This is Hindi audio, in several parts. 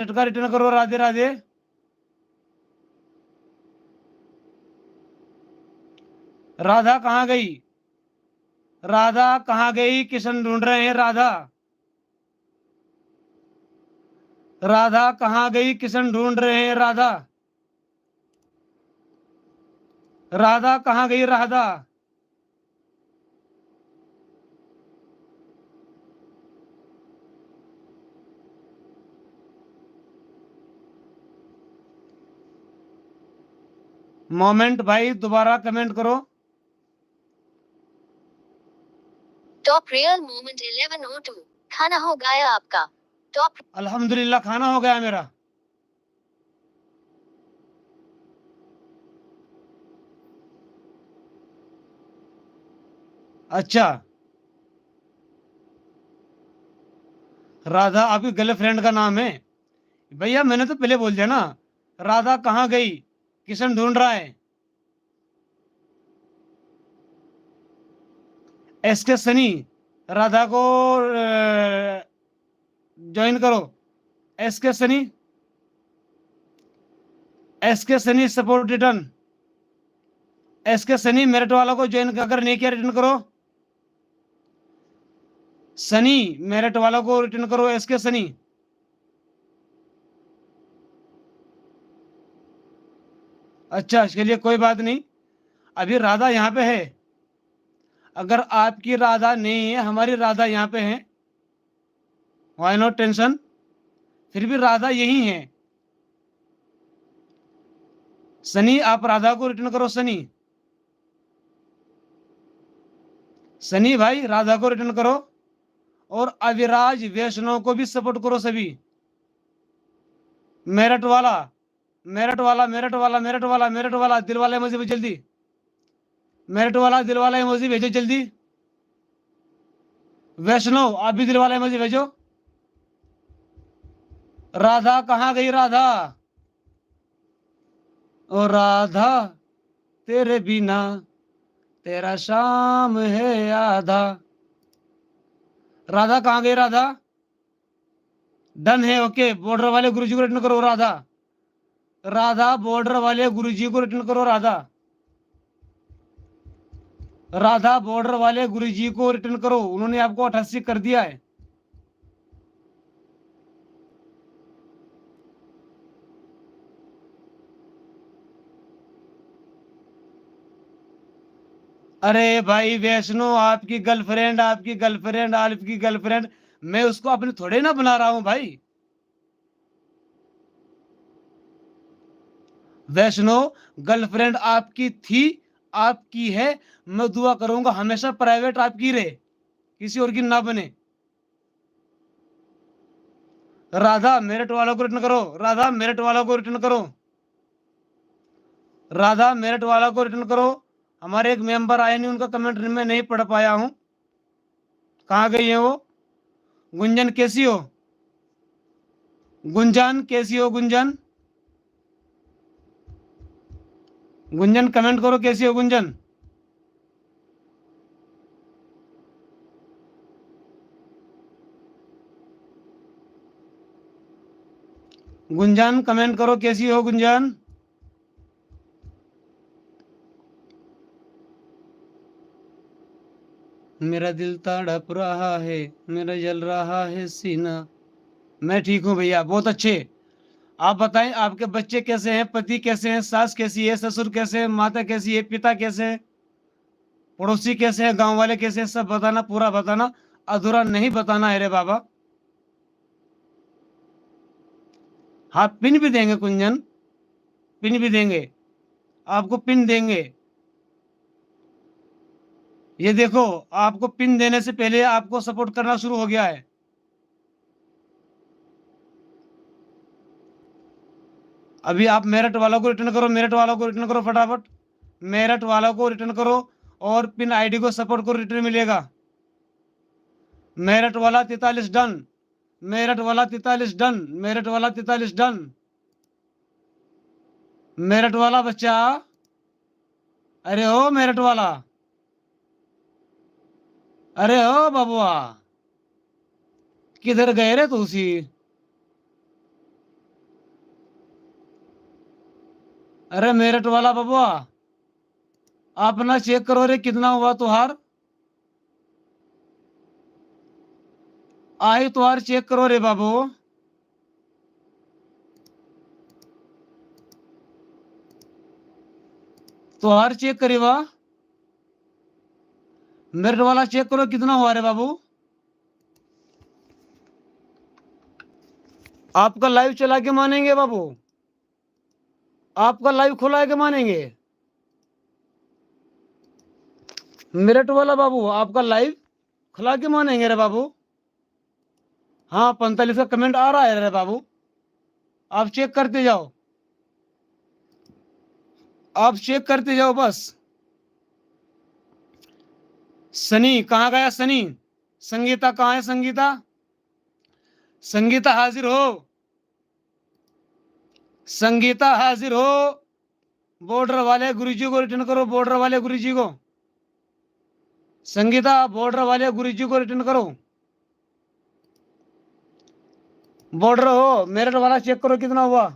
का रिटर्न करो। राधे राधे। राधा कहाँ गई? राधा कहाँ गई? किशन ढूंढ रहे हैं राधा। राधा कहाँ गई? किशन ढूंढ रहे हैं राधा। राधा कहाँ गई? राधा। मोमेंट भाई दोबारा कमेंट करो। Top real moment 1102। खाना हो गया आपका? टॉप अल्हम्दुलिल्लाह खाना हो गया मेरा। अच्छा, राधा आपकी गर्लफ्रेंड का नाम है? भैया मैंने तो पहले बोल दिया ना। राधा कहाँ गई? किशन ढूंढ रहा है। एस के सनी, राधा को ज्वाइन करो। एस के सनी, एस के सनी सपोर्ट रिटर्न। एस के सनी मेरिट वाला को ज्वाइन अगर नहीं किया रिटर्न करो। सनी मेरिट वाला को रिटर्न करो। एस के सनी। अच्छा, इसके लिए कोई बात नहीं। अभी राधा यहाँ पे है। अगर आपकी राधा नहीं है, हमारी राधा यहाँ पे है। Why not tension. फिर भी राधा यही है। सनी आप राधा को रिटर्न करो। सनी, सनी भाई राधा को रिटर्न करो। और अविराज वैष्णव को भी सपोर्ट करो सभी। मेरठ वाला, मेरठ वाला, मेरठ वाला, मेरठ वाला, मेरठ वाला दिल वाला इमोजी भेजो जल्दी। मेरठ वाला दिल वाला इमोजी भेजो जल्दी। वैष्णव आप भी दिल वाला इमोजी भेजो। राधा कहाँ गई? राधा, ओ राधा तेरे बिना तेरा शाम है आधा। राधा कहाँ गई? राधा डन है। ओके, बॉर्डर वाले गुरुजी को रिटर्न करो। राधा, राधा बॉर्डर वाले गुरुजी को रिटर्न करो। राधा, राधा बॉर्डर वाले गुरुजी को रिटर्न करो। उन्होंने आपको 88 कर दिया है। अरे भाई वैष्णो, आपकी गर्लफ्रेंड, आपकी गर्लफ्रेंड, आपकी गर्लफ्रेंड, मैं उसको अपने थोड़े ना बना रहा हूं भाई। वैष्णो, गर्लफ्रेंड आपकी थी, आपकी है। मैं दुआ करूंगा हमेशा प्राइवेट आपकी रहे, किसी और की ना बने। राधा मेरिट वालों को रिटर्न करो। राधा मेरिट वालों को रिटर्न करो। राधा मेरिट वाला को रिटर्न करो। हमारे एक मेंबर आए नहीं, उनका कमेंट में नहीं पढ़ पाया हूं। कहाँ गई है वो? गुंजन कैसी हो? गुंजन कैसी हो? गुंजन, गुंजन कमेंट करो कैसी हो गुंजन। गुंजन कमेंट करो कैसी हो गुंजन। मेरा दिल तड़प रहा है, मेरा जल रहा है सीना। मैं ठीक हूँ भैया, बहुत अच्छे। आप बताएं आपके बच्चे कैसे हैं, पति कैसे हैं, सास कैसी है, ससुर कैसे हैं, माता कैसी है, पिता कैसे हैं, पड़ोसी कैसे हैं, गांव वाले कैसे हैं, सब बताना, पूरा बताना। अधूरा नहीं बताना है रे बाबा। हाँ पिन भी देंगे कुंजन, पिन भी देंगे, आपको पिन देंगे। ये देखो, आपको पिन देने से पहले आपको सपोर्ट करना शुरू हो गया है। अभी आप मेरठ वालों को रिटर्न करो। मेरठ वालों को रिटर्न करो फटाफट। मेरठ वालों को रिटर्न करो और पिन आईडी को सपोर्ट करो, रिटर्न मिलेगा। मेरठ वाला 43 डन। मेरठ वाला 43 डन। मेरठ वाला 43 डन। मेरठ वाला बच्चा, अरे ओ मेरठ वाला, अरे ओ बबुआ, किधर गए रे तुसी? अरे मेरठ वाला बबुआ, आप ना चेक करो रे कितना हुआ तुहार। आई तुहार चेक करो रे बाबू। तुहार चेक करी वाह। मेरठ वाला चेक करो कितना हुआ रे बाबू। आपका लाइव चला के मानेंगे बाबू, आपका लाइव खुला है के मानेंगे। मेरठ वाला बाबू आपका लाइव खुला के मानेंगे रे बाबू। हाँ 45 का कमेंट आ रहा है रे बाबू, आप चेक करते जाओ, आप चेक करते जाओ बस। सनी कहाँ गया सनी। संगीता कहाँ है संगीता। संगीता हाजिर हो, संगीता हाजिर हो। बॉर्डर वाले गुरुजी को रिटर्न करो, बॉर्डर वाले गुरुजी को। संगीता बॉर्डर वाले गुरुजी को रिटर्न करो। बॉर्डर हो मेरठ वाला चेक करो कितना हुआ।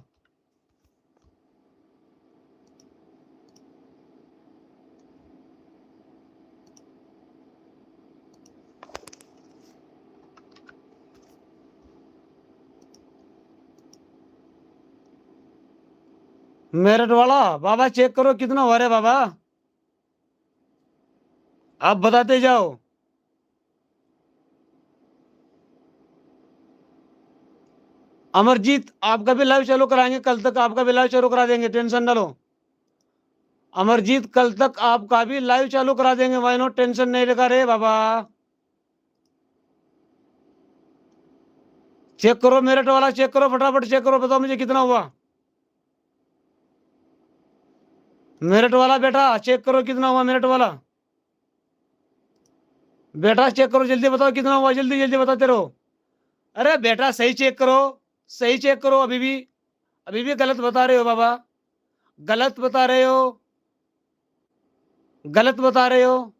मेरठ वाला बाबा चेक करो कितना हुआ रे बाबा, आप बताते जाओ। अमरजीत आपका भी लाइव चालू कराएंगे कल तक, आपका भी लाइव चालू करा देंगे, टेंशन ना लो। अमरजीत कल तक आपका भी लाइव चालू करा देंगे, वाई नॉट, टेंशन नहीं लेगा रे बाबा। चेक करो मेरठ वाला चेक करो, फटाफट चेक करो, बताओ मुझे कितना हुआ। मेरठ वाला बेटा चेक करो कितना हुआ मेरठ वाला। बेटा चेक करो जल्दी बताओ कितना हुआ, जल्दी जल्दी बताते रहो। अरे बेटा सही चेक करो, सही चेक करो, अभी भी गलत बता रहे हो बाबा, गलत बता रहे हो, गलत बता रहे हो,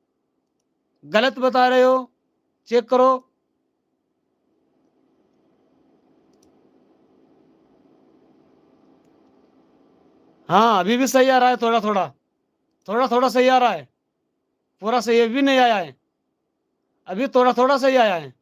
गलत बता रहे हो, चेक करो। हाँ अभी भी सही आ रहा है, थोड़ा थोड़ा, थोड़ा थोड़ा सही आ रहा है, पूरा सही अभी नहीं आया है, अभी थोड़ा थोड़ा सही आया है।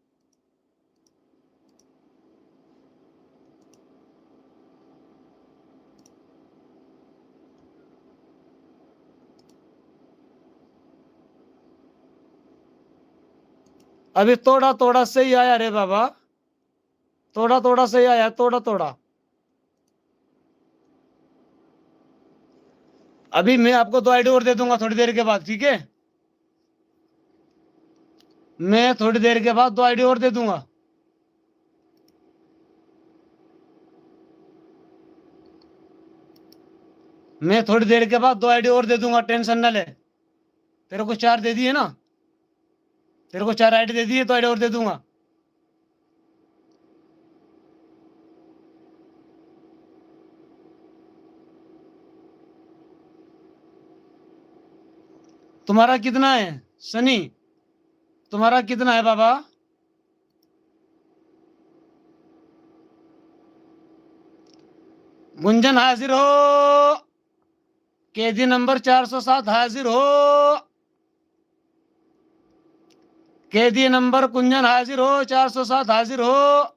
अभी थोड़ा थोड़ा सही आया रे बाबा, थोड़ा थोड़ा सही आया, थोड़ा थोड़ा। अभी मैं आपको 2 आईडी और दे दूंगा थोड़ी देर के बाद, ठीक है। मैं थोड़ी देर के बाद 2 आईडी और दे दूंगा। मैं थोड़ी देर के बाद 2 आईडी और दे दूंगा, टेंशन ना ले। तेरे को 4 दे दिए ना, तेरे को 4 आईडी दे दिए, 2 आईडी और दे दूंगा। तुम्हारा कितना है सनी, तुम्हारा कितना है बाबा। गुंजन हाजिर हो, केजी नंबर 407 हाजिर हो, केदी नंबर कुंजन हाजिर हो, 407 हाजिर हो।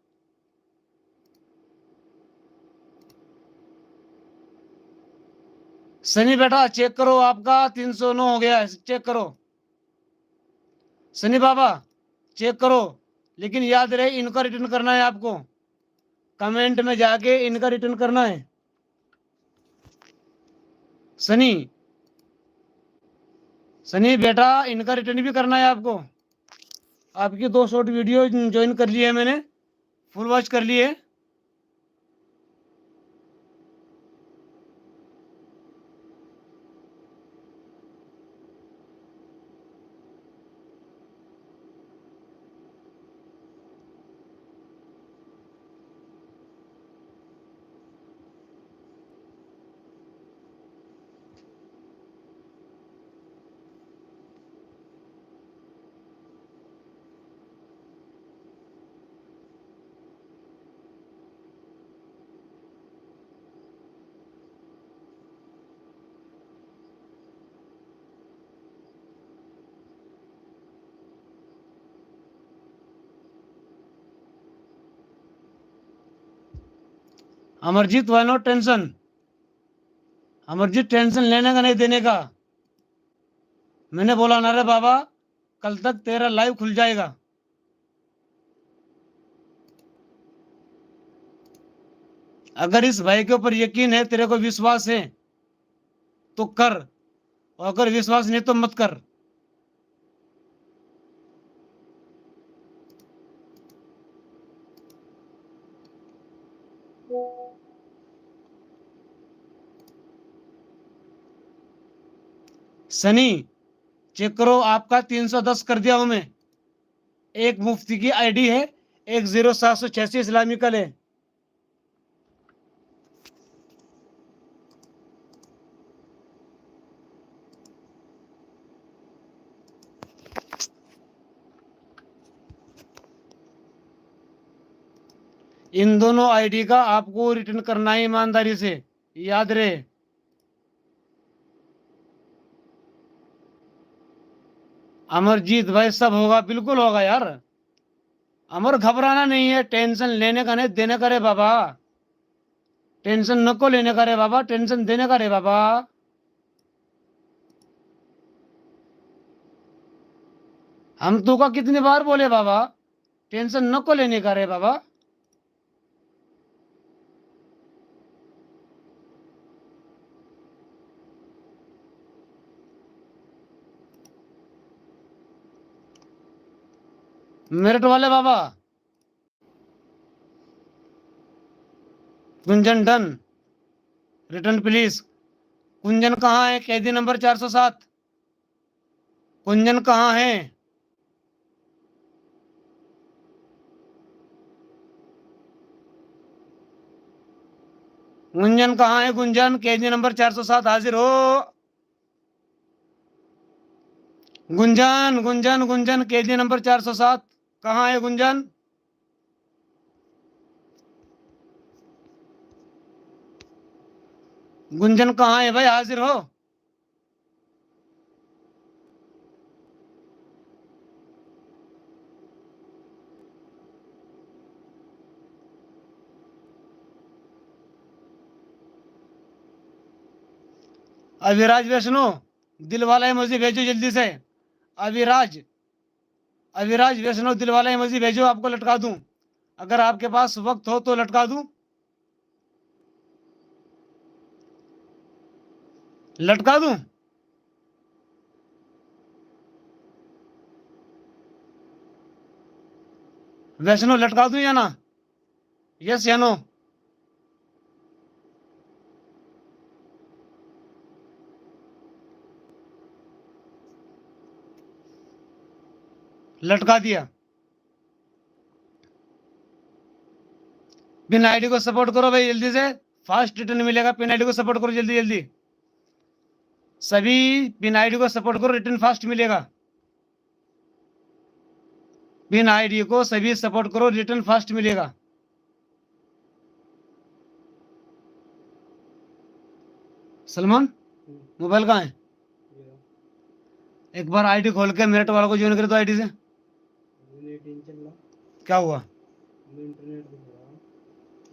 सनी बेटा चेक करो, आपका 309 हो गया है, चेक करो। सनी बाबा चेक करो, लेकिन याद रहे इनका रिटर्न करना है आपको, कमेंट में जाके इनका रिटर्न करना है। सनी, सनी बेटा इनका रिटर्न भी करना है आपको। आपकी 2 शॉर्ट वीडियो ज्वाइन कर ली है मैंने, फुल वॉच कर ली है। Amarjeet why no tension, Amarjeet tension लेने का नहीं देने का। मैंने बोला ना रे बाबा, कल तक तेरा लाइव खुल जाएगा। अगर इस भाई के ऊपर यकीन है, तेरे को विश्वास है तो कर, और अगर विश्वास नहीं तो मत कर। सनी चेक करो, आपका 310 कर दिया हूं मैं। एक मुफ्ती की आईडी है, एक 0786 इस्लामिकल है। इन दोनों आईडी का आपको रिटर्न करना है ईमानदारी से, याद रहे। अमरजीत भाई सब होगा, बिल्कुल होगा यार। अमर घबराना नहीं है, टेंशन लेने का नहीं देने का रे बाबा। टेंशन नको लेने का रे बाबा, टेंशन देने का रे बाबा। हम तो का कितनी बार बोले बाबा, टेंशन नको लेने का रे बाबा। मेरठ वाले बाबा, कुंजन डन, रिटर्न प्लीज। कुंजन कहाँ है? कैदी नंबर 407। कुंजन कहाँ है? गुंजन कहाँ है? गुंजन, कैदी नंबर 407 हाजिर हो। गुंजन गुंजन गुंजन, कैदी नंबर 407 कहाँ है? गुंजन, गुंजन कहाँ है भाई? हाजिर हो। अविराज वैष्णो, दिल वाला इमोजी भेजो जल्दी से। अविराज, अविराज वैष्णो, दिल वाला इमोजी भेजो, आपको लटका दूं। अगर आपके पास वक्त हो तो लटका दूं। लटका दूं? वैष्णो लटका दूं या ना? यस या नो? लटका दिया। पिन आईडी को सपोर्ट करो भाई जल्दी से, फास्ट रिटर्न मिलेगा। पिन आईडी को सपोर्ट करो जल्दी जल्दी, सभी पिन आईडी को सपोर्ट करो, रिटर्न फास्ट मिलेगा। पिन आईडी को सभी सपोर्ट करो, रिटर्न फास्ट मिलेगा। सलमान, मोबाइल कहाँ है? एक बार आईडी खोल के मेरठ वालों को ज्वाइन कर दो आईडी से। क्या हुआ?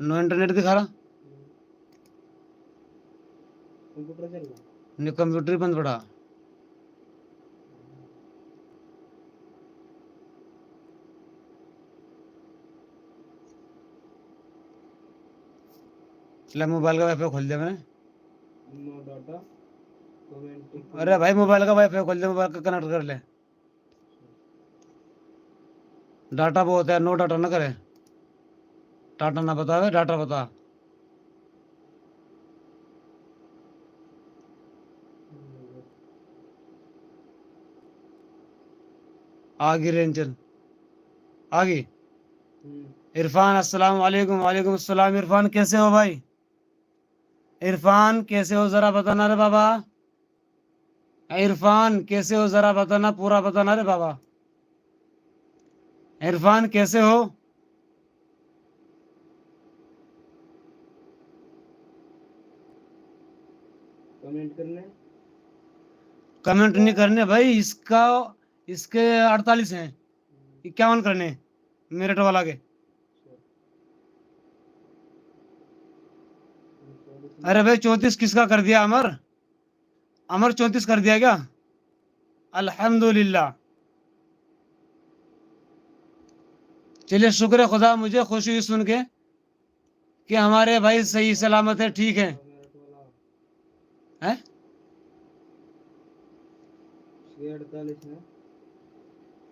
नो इंटरनेट दिखा रहा, नहीं कंप्यूटर ही बंद पड़ा। चला मोबाइल का वाईफाई खोल दिया मैंने। अरे भाई मोबाइल का वाईफाई खोल दे, मोबाइल का कनेक्ट कर ले। डाटा बहुत है, नो डाटा ना करे। डाटा ना बतावे, डाटा बता। आ गई रेंजन, आ गई। इरफान अस्सलाम वालेकुम। वालेकुम अस्सलाम। इरफान कैसे हो भाई? इरफान कैसे हो जरा बताना रे बाबा। इरफान कैसे हो जरा बताना, पूरा बताना रे बाबा। इरफान कैसे हो? कमेंट करने, कमेंट नहीं करने भाई, इसका इसके 48 हैं, 51 करने मेरठ वाला के। अरे भाई 34 किसका कर दिया? अमर, अमर 34 कर दिया क्या? अल्हम्दुलिल्लाह। चलिए शुक्र है खुदा, मुझे खुशी हुई सुन के कि हमारे भाई सही सलामत है, ठीक है। हैं? 48 है।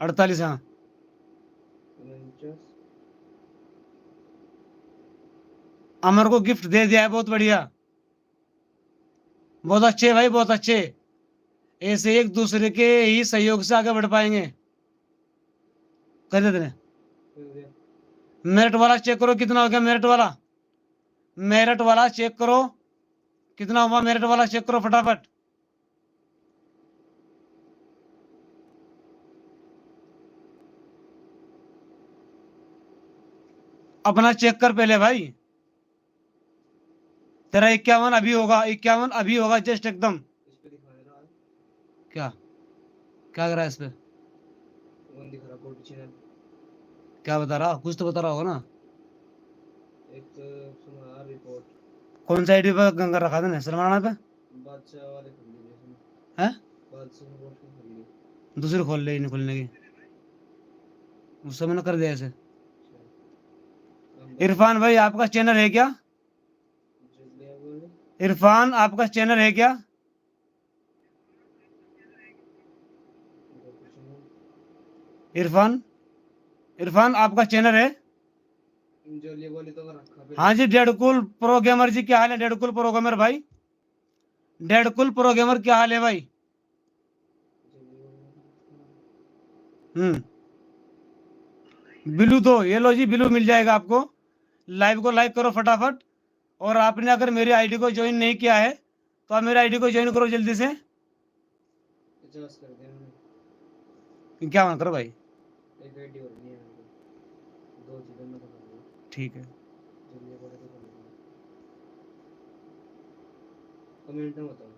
48, हाँ। 49। अमर को गिफ्ट दे दिया है, बहुत बढ़िया, बहुत अच्छे भाई, बहुत अच्छे। ऐसे एक दूसरे के ही सहयोग से आगे बढ़ पाएंगे। कर देते हैं। कर दिया। मेरिट वाला चेक करो कितना हो गया, मेरिट वाला, मेरिट वाला चेक करो कितना हुआ, मेरिट वाला चेक करो फटाफट। अपना चेक कर पहले भाई। तेरा 51 अभी होगा, 51 अभी होगा, जस्ट एकदम। इस पे दिखा दे रहा है। क्या क्या कर रहा है इस पे? वन दिखा रहा कोड चैनल। क्या बता रहा, कुछ तो बता रहा होगा ना। एक तो सुना रिपोर्ट। कौन सा आईडी पर गंगा रखा था ने सलमान पे? बादशाह वाले कर लीजिए इसमें। है? बादशाह ने रोशन कर ली। दूसरी खोल ले, नहीं खोलने की, उससे मैंने कर दिया ऐसे। अंदर इरफान भाई आपका चैनल है क्या? चल गया बोले। इरफान आपका चैनल है क्या? इधर कुछ नहीं। इरफान, इरफान आपका चैनल है? जो ये बोले तो रखा पे। हाँ जी, डेडकुल प्रो गेमर जी, क्या हाल है डेडकुल प्रो गेमर भाई? डेडकुल प्रो गेमर क्या हाल है भाई? हम्म। बिलू दो, ये लो जी, बिलू मिल जाएगा आपको। लाइव को लाइक करो फटाफट। और आपने अगर मेरी आईडी को ज्वाइन नहीं किया है तो आप मेरी आईडी को ज्वाइन करो जल्दी से। 50 कर दिया मैंने। क्या मान करो भाई। एक आईडी और नहीं है मेरे को। दो चीजें मैं कर दूंगा। ठीक है। जब ये बोले तो कर दूंगा। कमेंट में बताओ।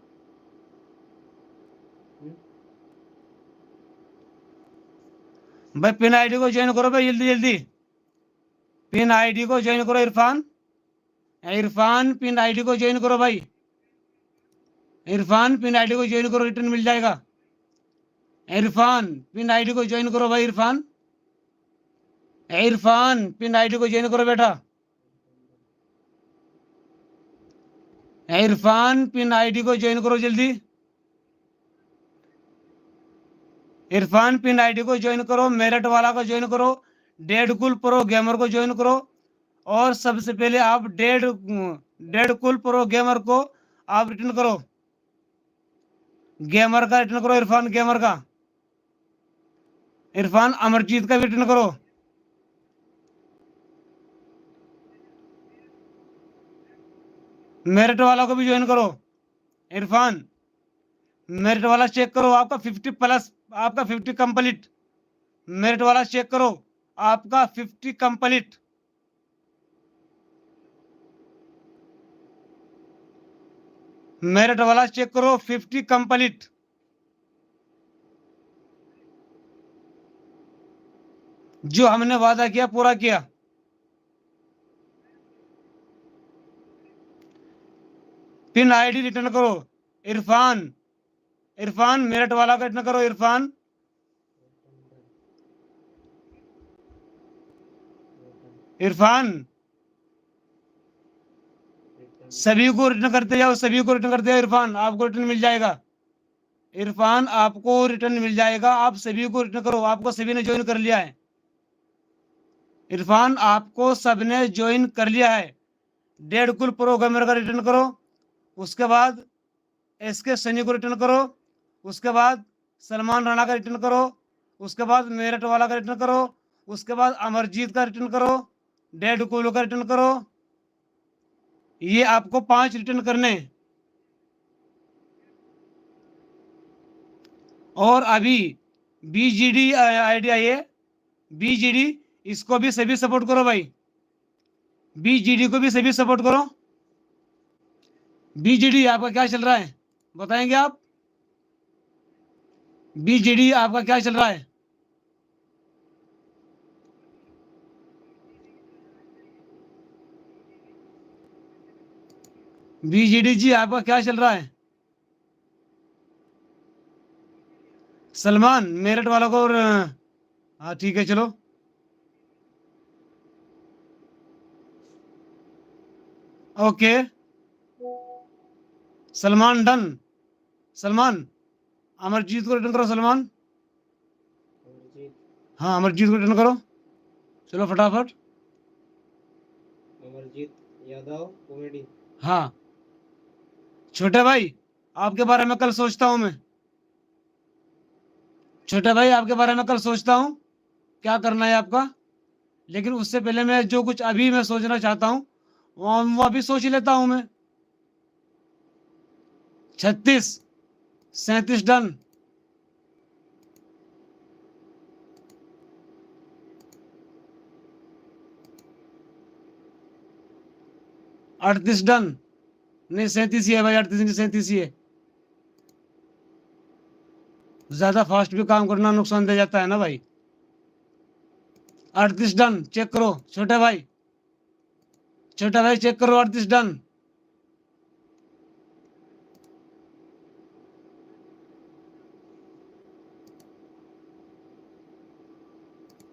भाई पिन आईडी को ज्वाइन करो भाई, जल्दी जल्दी। पिन आईडी को ज्वाइन करो इरफान। इरफान पिन आईडी को ज्वाइन करो भाई। इरफान पिन आईडी को ज्वाइन करो, रिटर्न मिल जाएगा। इरफान पिन आईडी को ज्वाइन करो भाई, इरफान। इरफान पिन आईडी को ज्वाइन करो बेटा। इरफान पिन आईडी को ज्वाइन करो जल्दी। इरफान पिन आईडी को ज्वाइन करो, मेरठ वाला को ज्वाइन करो, डेडकुल प्रो गेमर को ज्वाइन करो। और सबसे पहले आप डेडकुल प्रो गेमर को आप रिटर्न करो, गेमर का रिटर्न करो, इरफान गेमर का। इरफान अमरजीत का भी रिटर्न करो। मेरिट वाला को भी ज्वाइन करो। इरफान मेरिट वाला चेक करो, आपका 50 प्लस, आपका 50 कंप्लीट। मेरिट वाला चेक करो, आपका 50 कंप्लीट। मेरिट वाला चेक करो, 50 कंप्लीट। जो हमने वादा किया पूरा किया। पिन आईडी रिटर्न करो इरफान। इरफान मेरठ वाला का रिटर्न करो इरफान। इरफान सभी को रिटर्न करते जाओ, सभी को रिटर्न करते जाओ। इरफान आपको रिटर्न मिल जाएगा। इरफान आपको रिटर्न मिल जाएगा, आप सभी को रिटर्न करो, आपको सभी ने ज्वाइन कर लिया है। इरफान आपको सबने ज्वाइन कर लिया है। डेढ़कुल प्रोग्रामर का रिटर्न करो, उसके बाद एसके सनी को रिटर्न करो, उसके बाद सलमान राणा का रिटर्न करो, उसके बाद मेरठ वाला का रिटर्न करो, उसके बाद अमरजीत का रिटर्न करो, डेढ़कुल का रिटर्न करो। ये आपको 5 रिटर्न करने हैं। और अभी बीजीडी आईडी आई है, बीजीडी, इसको भी सभी सपोर्ट करो भाई। बीजीडी को भी सभी सपोर्ट करो। बीजीडी आपका क्या चल रहा है बताएंगे आप? बीजीडी आपका क्या चल रहा है? बीजीडी जी आपका क्या चल रहा है? सलमान मेरठ वालों को और हाँ ठीक है चलो। Okay Salman done. सलमान अमरजीत को रिटर्न करो सलमान। अमरजीत हाँ अमरजीत को रिटर्न करो। चलो फटाफट। अमरजीत यादव कॉमेडी। हाँ छोटे भाई आपके बारे में कल सोचता हूँ मैं। छोटे भाई आपके बारे में कल सोचता हूँ क्या करना है आपका। लेकिन उससे पहले मैं जो कुछ अभी मैं सोचना चाहता हूँ वो अभी सोच ही लेता हूँ मैं। 36 37 डन। 38 डन। नहीं 37 ही है भाई 38 नहीं 37 ही है। ज्यादा फास्ट भी काम करना नुकसान दे जाता है ना भाई। 38 डन चेक करो छोटे भाई। छोटा भाई चेक करो 38 डन।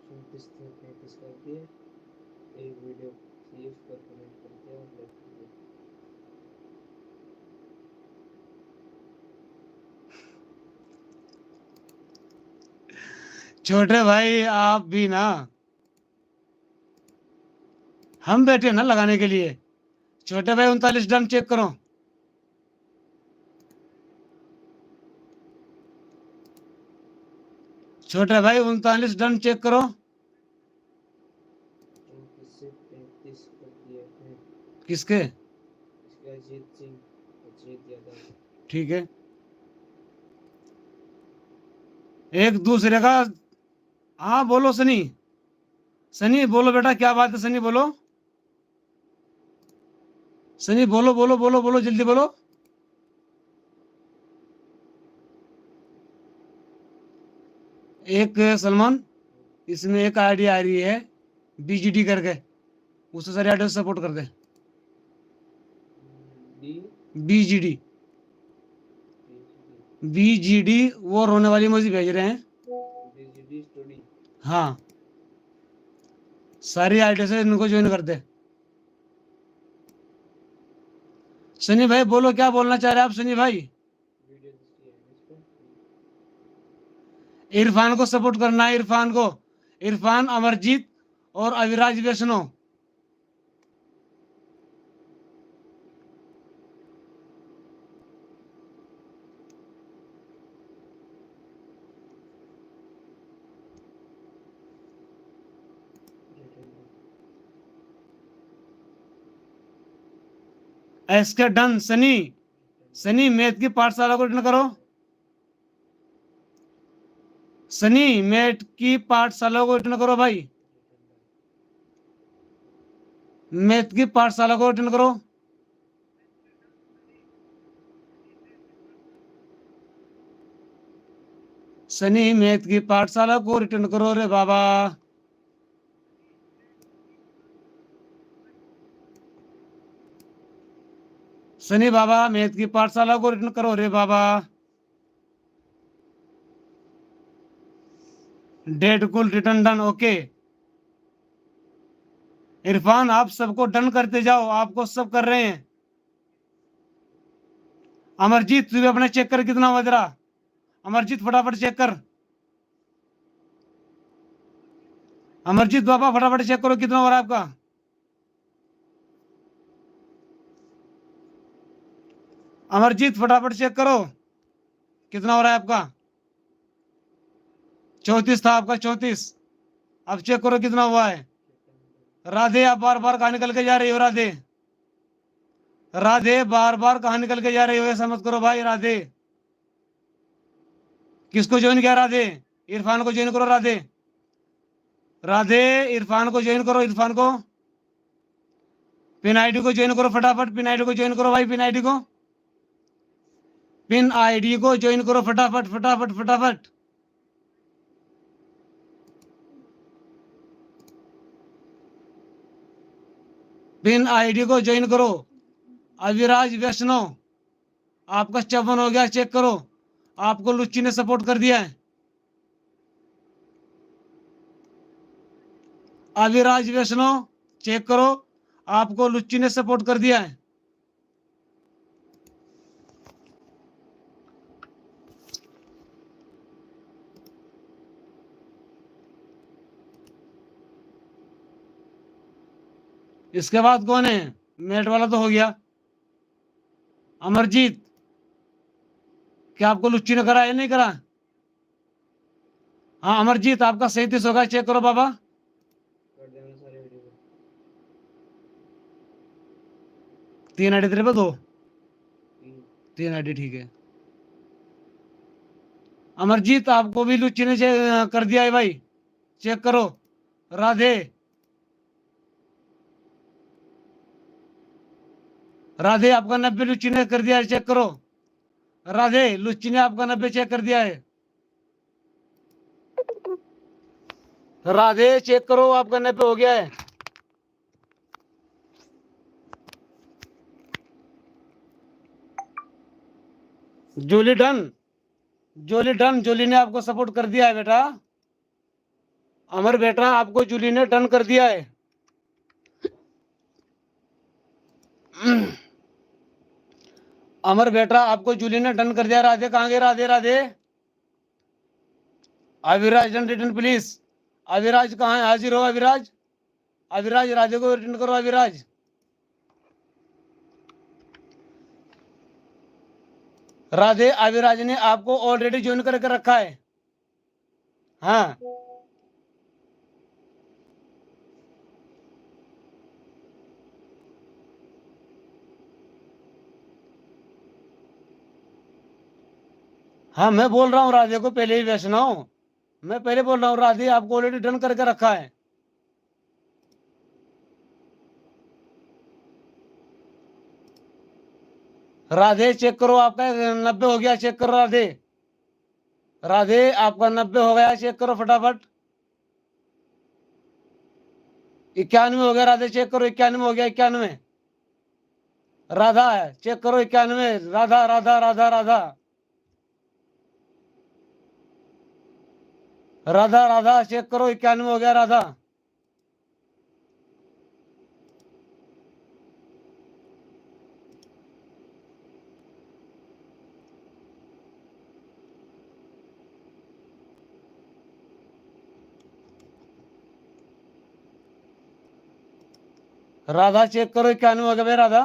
चौंतीस से 35 कर दिए। एक वीडियो सेव कर कमेंट करते हैं और लाइक कर दिया। छोटे भाई आप भी ना हम बैठे ना लगाने के लिए। छोटे भाई 39 डन चेक करो। छोटे भाई 39 डन चेक करो। 34 से 35 कर दिए हैं। किसके? इसका अजीत सिंह अजीत यादव। ठीक है एक दूसरे का। हाँ बोलो सनी। सनी बोलो बेटा क्या बात है सनी बोलो। सनी बोलो बोलो बोलो बोलो जल्दी बोलो। एक सलमान इसमें एक आईडी आ रही है बीजीडी करके उससे सारी आईडी सपोर्ट कर दे। डी बीजीडी बीजीडी वो रोने वाली इमोजी भेज रहे हैं। डीजीडी स्टोरी। हाँ सारी आईडी से इनको ज्वाइन कर दे। सनी भाई बोलो क्या बोलना चाह रहे हैं आप सनी भाई। वीडियो दिखती है इस पे। इरफान को सपोर्ट करना है इरफान को। इरफान अमरजीत और Aviraj Vaishno. SK done Sunny. Sunny math की पाठशाला को रिटर्न करो। सनी मैथ की पाठशाला को रिटर्न करो भाई। मैथ की पाठशाला को रिटर्न करो। सनी मैथ की पाठशाला को रिटर्न करो रे बाबा। सनी बाबा मैथ की पाठशाला को रिटर्न करो रे बाबा। डेट कुल रिटर्न डन ओके। इरफान आप सबको डन करते जाओ आपको सब कर रहे हैं। अमरजीत तू भी अपने चेक कर कितना बज रहा। अमरजीत फटाफट चेक कर। अमरजीत बाबा फटाफट चेक करो कितना हो रहा है आपका। अमरजीत फटाफट चेक करो कितना हो रहा है आपका। 34 था आपका 34। अब चेक करो कितना हुआ है। राधे आप बार बार कहाँ निकल के जा रही हो राधे। राधे बार बार कहाँ निकल के जा रही हो ऐसा मत करो भाई राधे। किसको ज्वाइन किया राधे। इरफान को ज्वाइन करो राधे। राधे इरफान को ज्वाइन करो इरफान को। पिन आईडी को ज्वाइन करो फटाफट पिन आईडी को ज्वाइन करो भाई पिन आईडी को। पिन आईडी को ज्वाइन करो फटाफट फटाफट फटाफट। पिन आईडी को ज्वाइन करो। अविराज वैष्णव आपका 54 हो गया, चेक करो। आपको लुच्ची ने सपोर्ट कर दिया है। अविराज वैष्णव चेक करो, आपको लुच्ची ने सपोर्ट कर दिया है। इसके बाद कौन है? मेट वाला तो हो गया। अमरजीत, क्या आपको लुच्ची ने करा या नहीं करा? हाँ अमरजीत, आपका 37 होगा, चेक करो बाबा। कर देना सारे वीडियो को। 3 आईडी तेरे पे, 2 तीन। 3 आईडी, ठीक है। अमरजीत, आपको भी लुच्ची ने कर दिया है भाई, चेक करो। राधे, राधे आपका 90 लुच्ची ने कर दिया है, चेक करो। राधे, लुच्ची ने आपका 90 चेक कर दिया है। राधे चेक करो, आपका 90 हो गया है। जूली डन, जूली डन, जूली ने आपको सपोर्ट कर दिया है बेटा। अमर बेटा, आपको जूली ने डन कर दिया है। अमर बेटा, आपको जूली ने डन कर दिया। राधे कहाँ गए? Radhe, Radhe. Aviraj done return please. Aviraj कहाँ है? हाजिर हो अविराज। अविराज, राधे को रिटर्न करो अविराज। राधे, अविराज ने आपको ऑलरेडी ज्वाइन करके रखा है। हाँ, हाँ मैं बोल रहा हूँ राधे को पहले ही वैष्णव, मैं पहले बोल रहा हूँ राधे आपको ऑलरेडी डन करके रखा है। राधे चेक करो, आपका 90 हो गया, चेक करो राधे। राधे आपका 90 हो गया, चेक करो फटाफट। 91 हो गया राधे, चेक करो। 91 हो गया, 91। राधा है, चेक करो 91। राधा, राधा, राधा, राधा, राधा, राधा चेक करो, 91 हो गया राधा। राधा चेक करो, 91 हो गया भाई राधा।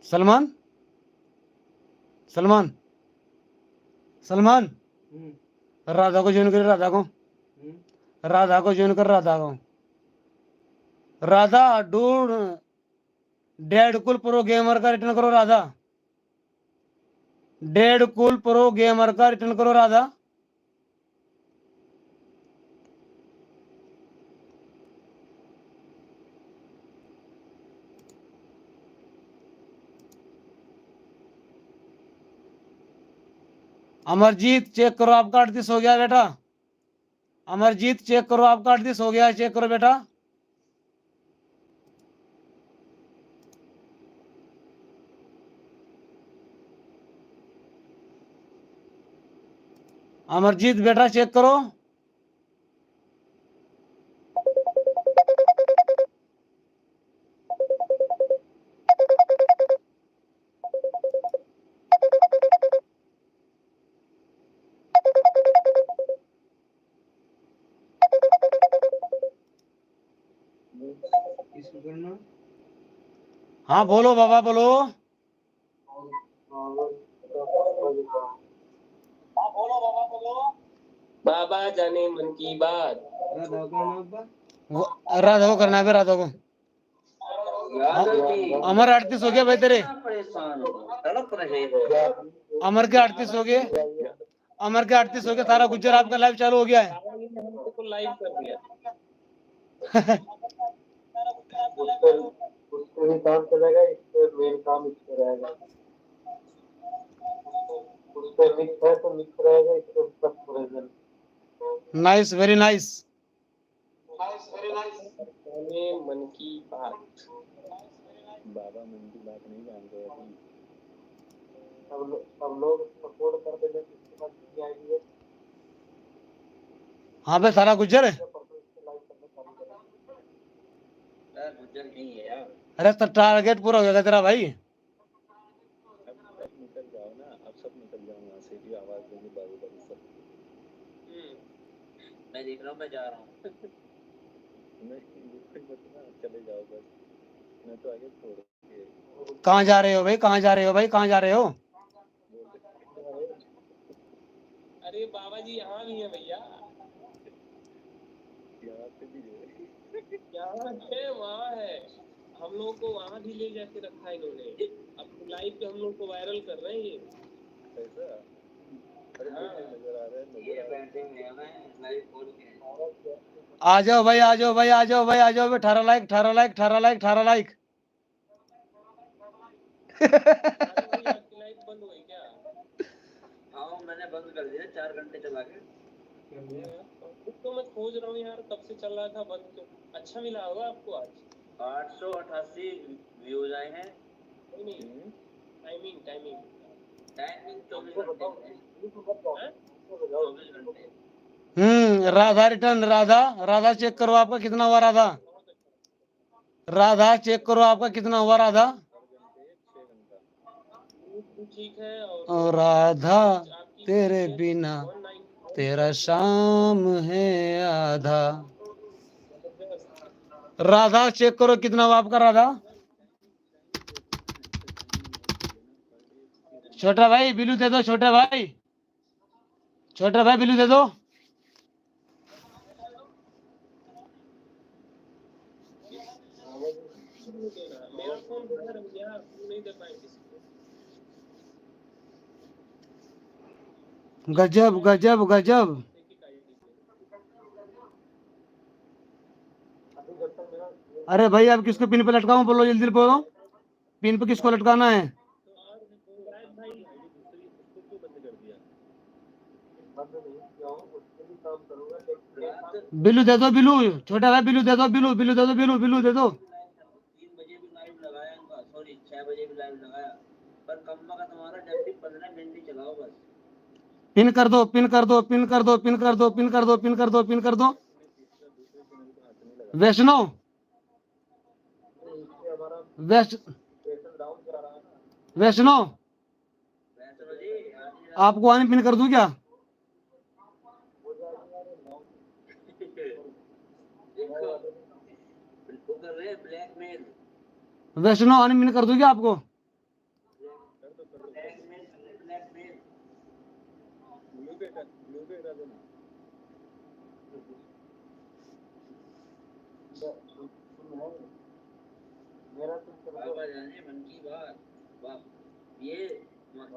सलमान, सलमान, सलमान, राधा को ज्वाइन कर, राधा को, राधा को ज्वाइन कर, राधा को। राधा डूड डेड कुल प्रो गेमर का रिटर्न करो राधा। डेड कुल प्रो गेमर का रिटर्न करो राधा। अमरजीत चेक करो, आपका 38 हो गया बेटा। अमरजीत चेक करो, आपका 38 हो गया, चेक करो बेटा। अमरजीत बेटा चेक करो। किसको करना? हाँ बोलो बाबा, बोलो। बाबा जाने मन की बात। राधा को करना अब्बा? राधा को करना है भाई, राधा को। अमर 38 हो गया भाई तेरे। तड़प रहे हैं। अमर के 38 हो गए, अमर के 38 हो गए। तारा गुज्जर आपका लाइव चालू हो गया है। तो लाइव कर दिया। उसको भी काम चलेगा, इस पे मेन काम इस पे रहेगा। उस पे मिक्स है तो मिक्स रहेगा, इस पे सब प्रेजेंट। Nice, very nice. में मन की बात। बाबा मन की बात नहीं जानते अभी। सब लोग सपोर्ट कर देने इसके बाद कितनी आएगी है हाँ भाई सारा गुज्जर है। परसों इसको लाइव करना चालू करें यार गुजर नहीं है यार अरे तो टारगेट पूरा हो गया तेरा भाई। अब सब निकल जाओ ना, अब सब निकल जाओ वहाँ से भी, आवाज देंगे बाबू सब। मैं देख रहा हूँ मैं जा रहा हूँ नहीं मत ना, चले जाओ बस, मैं तो आगे छोड़ के। कहाँ जा रहे हो भाई, कहाँ जा रहे हो भाई, कहाँ जा रहे हो? अरे बाबा जी यहाँ भी है भैया, यहाँ पे भी है। यहाँ है वहाँ है, हम लोग को वहाँ भी ले जाके रखा है इन्होंने। अब लाइव पे हम लोग को वायरल कर रहे हैं ये। ऐसा? अरे नजर आ रहा है, ये बैठे हुए हैं मैं लाइव खोल के आ जाओ भाई, आ जाओ भाई, आ जाओ भाई, आ जाओ भाई। 18 लाइक, 18 लाइक, 18 लाइक, 18 लाइक। अरे भाई आपकी लाइव बंद हो गई क्या? हाँ मैंने बंद कर दिया 4 घंटे चला के तो मैं खोज रहा हूँ यार, कब से चल रहा था बंद, तो अच्छा मिला होगा आपको आज। 888 व्यूज आए हैं नहीं टाइमिंग टाइमिंग टाइमिंग 24 घंटे 24 घंटे राधा रिटर्न, राधा, राधा चेक करो आपका कितना हुआ। राधा, राधा चेक करो आपका कितना हुआ। राधा, ठीक है। और राधा तेरे बिना तेरा शाम है आधा। राधा चेक करो कितना हुआ आपका। राधा, छोटा भाई बिलू दे दो, छोटे भाई, छोटे भाई बिलू दे दो। मेरा फोन बाहर हो गया, नहीं दे पाएंगे किसी को। गजब गजब गजब। अरे भाई अब किसको पिन पे लटकाऊं, बोलो जल्दी बोलो, पिन पे किसको लटकाना है? बिलू दे दो, बिलू, छोटा भाई बिलू दे दो, बिलू, बिलू दे दो, बिलू, बिलू दे दो। 3 बजे भी लाइव लगाया इनका, सॉरी 6 बजे भी लाइव लगाया, पर कम्मा का तुम्हारा जब भी 15 मिनट ही चलाओ बस। पिन कर दो, पिन कर दो, पिन कर दो, पिन कर दो, पिन कर दो, पिन कर दो, पिन कर दो। वैष्णो, वैष्णो, आपको आने पिन कर दूं क्या? ब्लैकमेल, वैष्णो आने पिन कर दूं क्या आपको?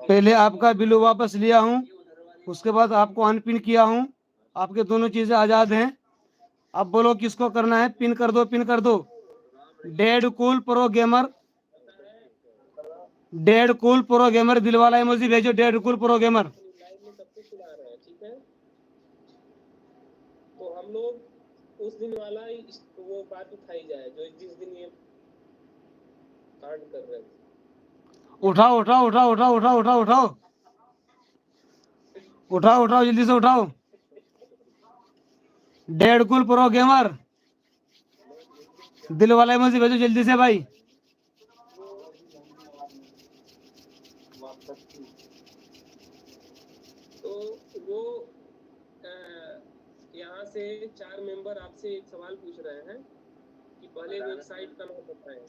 पहले आपका बिलू वापस लिया हूं, उसके बाद आपको अनपिन किया हूं, आपके दोनों चीजें आजाद हैं। अब बोलो किसको करना है, पिन कर दो, पिन कर दो। Dead cool pro gamer, dead cool pro gamer, दिल वाला इमोजी भेजो, डेड कूल प्रो गेमर। ठीक है, तो हम लोग उस दिन वाला वो बात उठाई जाए जो जिस दिन ये कांड कर रहे थे। उठाओ उठाओ उठाओ उठाओ उठाओ उठाओ उठाओ उठाओ उठाओ, जल्दी से उठाओ। डेड कूल प्रो गेमर, दिल वाला इमोजी भेजो जल्दी से भाई। तो वो यहाँ से 4 मेंबर आपसे एक सवाल पूछ रहे हैं कि पहले वेबसाइट का नाम बताएं।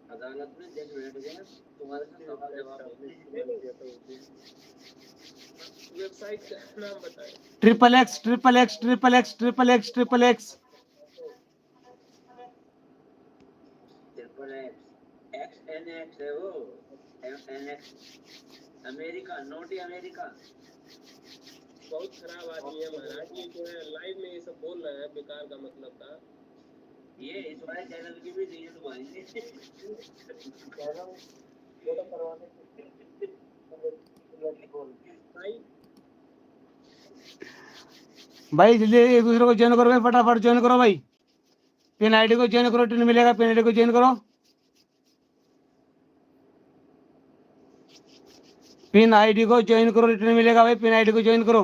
अदालत में जज बैठ गए, तुम्हारे से सवाल जवाब वेबसाइट का नाम बताएं। Triple x, triple x, triple x, triple x, triple x, triple x, XNX है वो, XNX अमेरिका, नोटी अमेरिका। बहुत खराब आदमी है महाराज, ये जो है लाइव में ये सब बोल रहे हैं बेकार का मतलब का। ये इस वाले चैनल की भी रील तुम्हारी भाई जल्दी एक दूसरे को ज्वाइन करो भाई, फटाफट ज्वाइन करो भाई। पिन आईडी को ज्वाइन करो, रिटर्न मिलेगा, पिन आईडी को ज्वाइन करो, पिन आईडी को ज्वाइन करो, रिटर्न मिलेगा भाई, पिन आईडी को ज्वाइन करो।